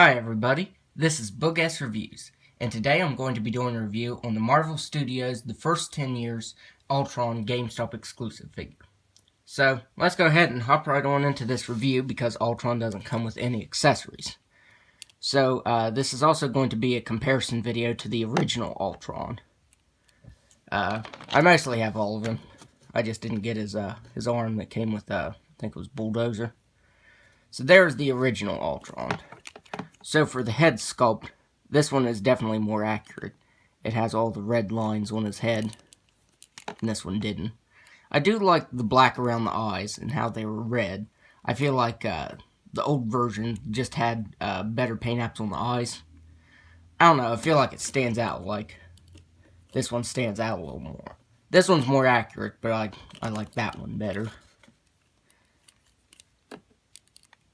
Hi everybody, this is Book-S Reviews, and today I'm going to be doing a review on the Marvel Studios The First 10 Years Ultron GameStop exclusive figure. So, let's go ahead and hop right on into this review because Ultron doesn't come with any accessories. So, this is also going to be a comparison video to the original Ultron. I mostly have all of them. I just didn't get his arm that came with, I think it was Bulldozer. So there's the original Ultron. So for the head sculpt, this one is definitely more accurate. It has all the red lines on his head, and this one didn't. I do like the black around the eyes and how they were red. I feel like the old version just had better paint apps on the eyes. I don't know, I feel like it stands out, like this one stands out a little more. This one's more accurate, but I like that one better.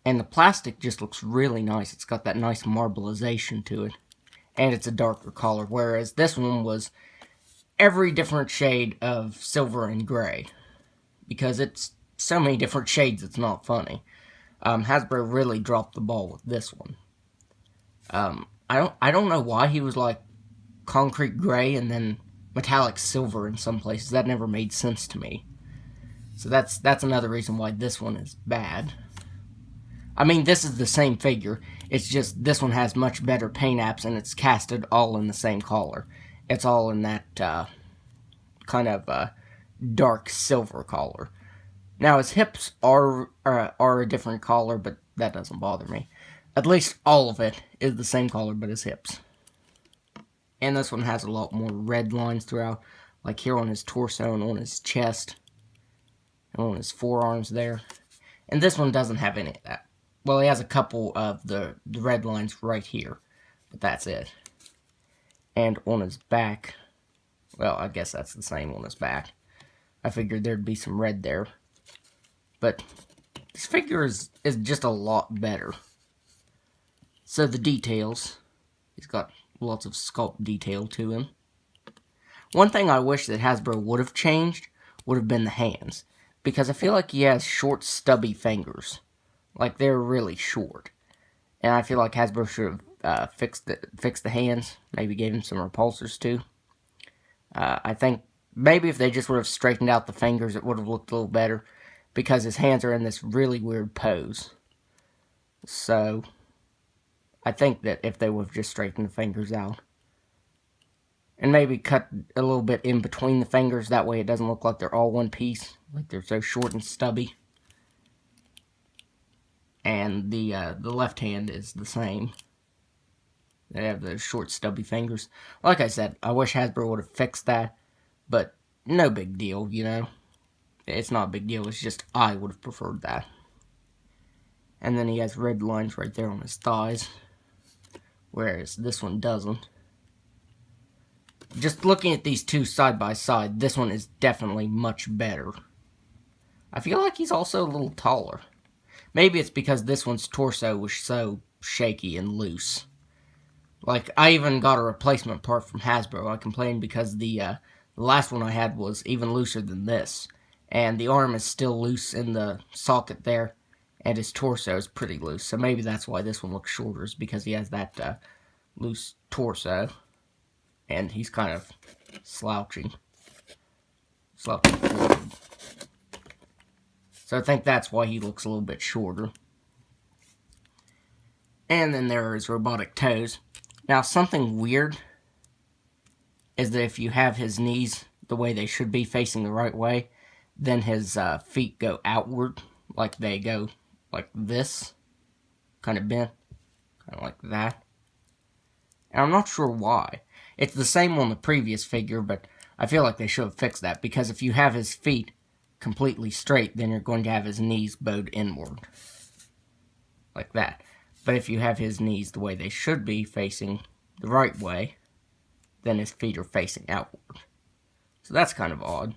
And the plastic just looks really nice. It's got that nice marbleization to it. And it's a darker color, whereas this one was every different shade of silver and gray. Because it's so many different shades, it's not funny. Hasbro really dropped the ball with this one. I don't know why he was like concrete gray and then metallic silver in some places. That never made sense to me. So that's another reason why this one is bad. I mean, this is the same figure. It's just this one has much better paint apps and it's casted all in the same color. It's all in that kind of dark silver color. Now, his hips are a different color, but that doesn't bother me. At least all of it is the same color, but his hips. And this one has a lot more red lines throughout, like here on his torso and on his chest, and on his forearms there. And this one doesn't have any of that. Well, he has a couple of the red lines right here, but that's it. And on his back, well, I guess that's the same on his back. I figured there'd be some red there. But this figure is just a lot better. So the details, he's got lots of sculpt detail to him. One thing I wish that Hasbro would have changed would have been the hands. Because I feel like he has short, stubby fingers. Like, they're really short. And I feel like Hasbro should have fixed the hands. Maybe gave him some repulsors, too. I think maybe if they just would have straightened out the fingers, it would have looked a little better. Because his hands are in this really weird pose. So, I think that if they would have just straightened the fingers out. And maybe cut a little bit in between the fingers. That way it doesn't look like they're all one piece. Like they're so short and stubby. And the left hand is the same. They have the short, stubby fingers. Like I said, I wish Hasbro would have fixed that. But no big deal, you know. It's not a big deal. It's just I would have preferred that. And then he has red lines right there on his thighs. Whereas this one doesn't. Just looking at these two side by side, this one is definitely much better. I feel like he's also a little taller. Maybe it's because this one's torso was so shaky and loose. Like, I even got a replacement part from Hasbro. I complained because the last one I had was even looser than this. And the arm is still loose in the socket there. And his torso is pretty loose. So maybe that's why this one looks shorter, is because he has that loose torso. And he's kind of slouching forward. So I think that's why he looks a little bit shorter. And then there are his robotic toes. Now, something weird is that if you have his knees the way they should be, facing the right way, then his feet go outward, like they go like this, kind of bent, kind of like that. And I'm not sure why. It's the same on the previous figure, but I feel like they should have fixed that, because if you have his feet completely straight, then you're going to have his knees bowed inward. Like that. But if you have his knees the way they should be, facing the right way, then his feet are facing outward. So that's kind of odd.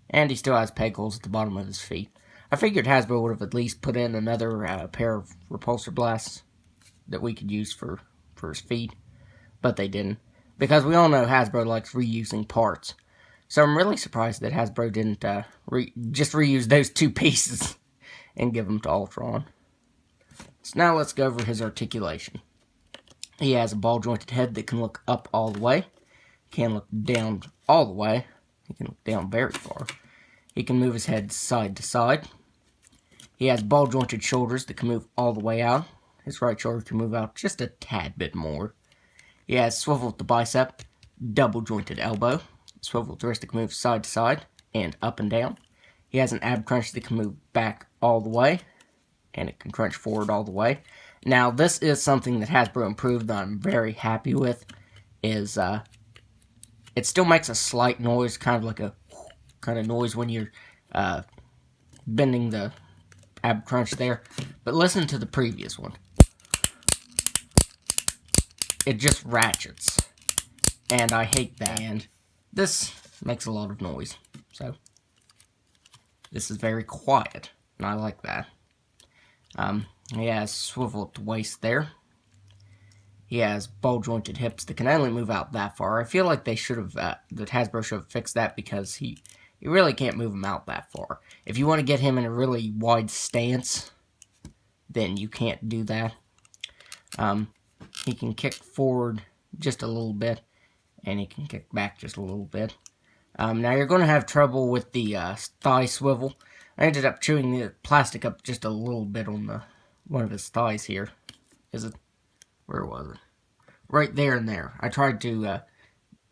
And he still has peg holes at the bottom of his feet. I figured Hasbro would have at least put in another pair of repulsor blasts that we could use for his feet. But they didn't. Because we all know Hasbro likes reusing parts. So I'm really surprised that Hasbro didn't just reuse those two pieces and give them to Ultron. So now let's go over his articulation. He has a ball-jointed head that can look up all the way. Can look down all the way. He can look down very far. He can move his head side to side. He has ball-jointed shoulders that can move all the way out. His right shoulder can move out just a tad bit more. He has swivel at the bicep, double-jointed elbow, swivel at the wrist that can move side to side and up and down. He has an ab crunch that can move back all the way, and it can crunch forward all the way. Now, this is something that Hasbro improved that I'm very happy with, is it still makes a slight noise, kind of like a kind of noise when you're bending the ab crunch there. But listen to the previous one. It just ratchets, and I hate that. And this makes a lot of noise, so this is very quiet, and I like that. He has swivel at the waist there. He has ball-jointed hips that can only move out that far. I feel like they should have, that Hasbro should have fixed that, because he really can't move them out that far. If you want to get him in a really wide stance, then you can't do that. He can kick forward just a little bit, and he can kick back just a little bit. Now you're going to have trouble with the thigh swivel. I ended up chewing the plastic up just a little bit on one of his thighs here. Where was it? Right there and there. I tried to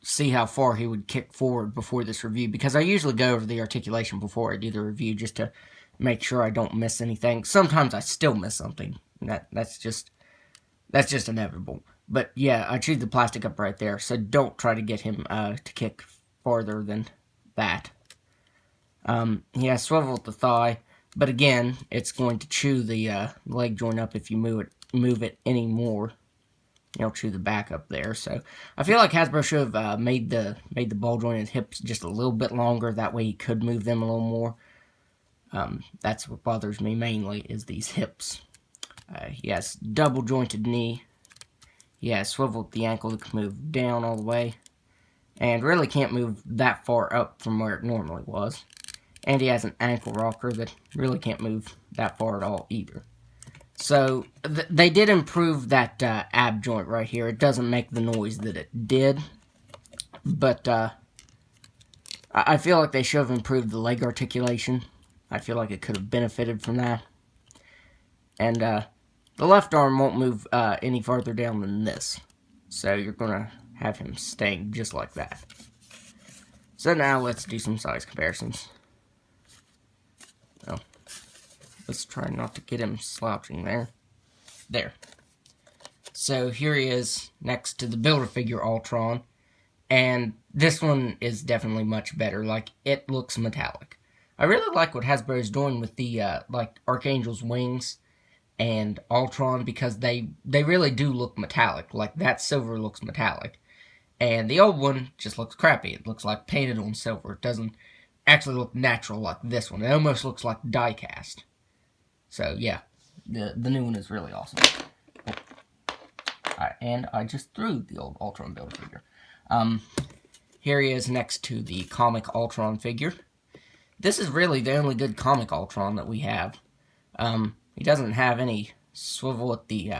see how far he would kick forward before this review, because I usually go over the articulation before I do the review just to make sure I don't miss anything. Sometimes I still miss something. That's just inevitable. But yeah, I chewed the plastic up right there, so don't try to get him to kick farther than that. He has swivel at the thigh, but again, it's going to chew the leg joint up if you move it any more. It'll chew the back up there. So I feel like Hasbro should have made the ball jointed hips just a little bit longer. That way he could move them a little more. That's what bothers me mainly, is these hips. He has double jointed knee. He has swivel at the ankle that can move down all the way, and really can't move that far up from where it normally was. And he has an ankle rocker that really can't move that far at all either. So, they did improve that ab joint right here. It doesn't make the noise that it did, but I feel like they should have improved the leg articulation. I feel like it could have benefited from that. And the left arm won't move any farther down than this. So, you're going to have him staying just like that. So, now let's do some size comparisons. Oh. Let's try not to get him slouching there. There. So here he is next to the Build-A-Figure Ultron. And this one is definitely much better. Like, it looks metallic. I really like what Hasbro is doing with the, like, Archangel's wings and Ultron, because they really do look metallic. Like, that silver looks metallic. And the old one just looks crappy. It looks like painted on silver. It doesn't actually look natural like this one. It almost looks like die cast. So, yeah, the new one is really awesome. Oh. Alright, and I just threw the old Ultron Build-A-Figure. Here he is next to the comic Ultron figure. This is really the only good comic Ultron that we have. He doesn't have any swivel at the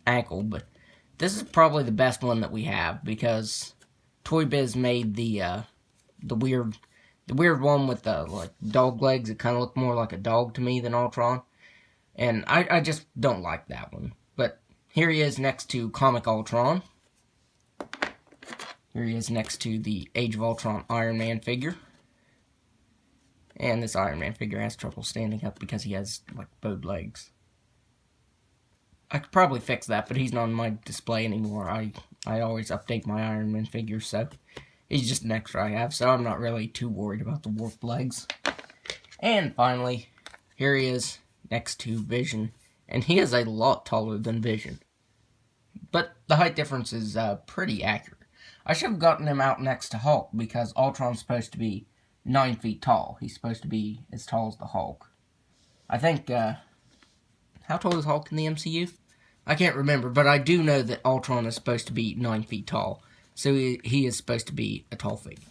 ankle, but this is probably the best one that we have, because Toy Biz made the weird one with the, like, dog legs. It kind of looked more like a dog to me than Ultron. And I just don't like that one. But here he is next to Comic Ultron. Here he is next to the Age of Ultron Iron Man figure. And this Iron Man figure has trouble standing up because he has, like, bowed legs. I could probably fix that, but he's not on my display anymore. I always update my Iron Man figures, so he's just an extra I have, so I'm not really too worried about the warped legs. And finally, here he is next to Vision, and he is a lot taller than Vision. But the height difference is pretty accurate. I should have gotten him out next to Hulk, because Ultron's supposed to be 9 feet tall. He's supposed to be as tall as the Hulk. I think, how tall is Hulk in the MCU? I can't remember, but I do know that Ultron is supposed to be 9 feet tall. So he is supposed to be a tall figure.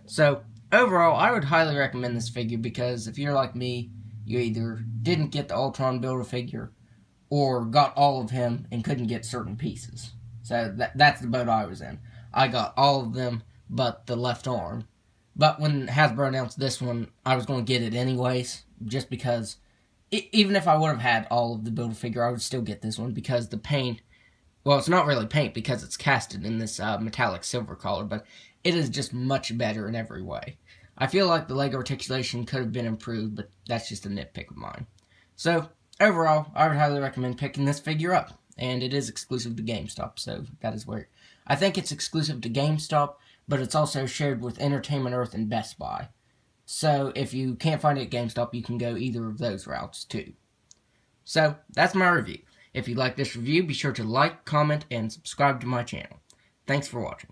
So, overall, I would highly recommend this figure, because if you're like me, you either didn't get the Ultron Build-A-Figure, or got all of him and couldn't get certain pieces. So that's the boat I was in. I got all of them but the left arm. But when Hasbro announced this one, I was going to get it anyways, just because even if I would have had all of the Build-A-Figure, I would still get this one because the paint, well, it's not really paint because it's casted in this metallic silver color, but it is just much better in every way. I feel like the leg articulation could have been improved, but that's just a nitpick of mine. So, overall, I would highly recommend picking this figure up, and it is exclusive to GameStop, so that is where... I think it's exclusive to GameStop, but it's also shared with Entertainment Earth and Best Buy. So, if you can't find it at GameStop, you can go either of those routes, too. So, that's my review. If you like this review, be sure to like, comment, and subscribe to my channel. Thanks for watching.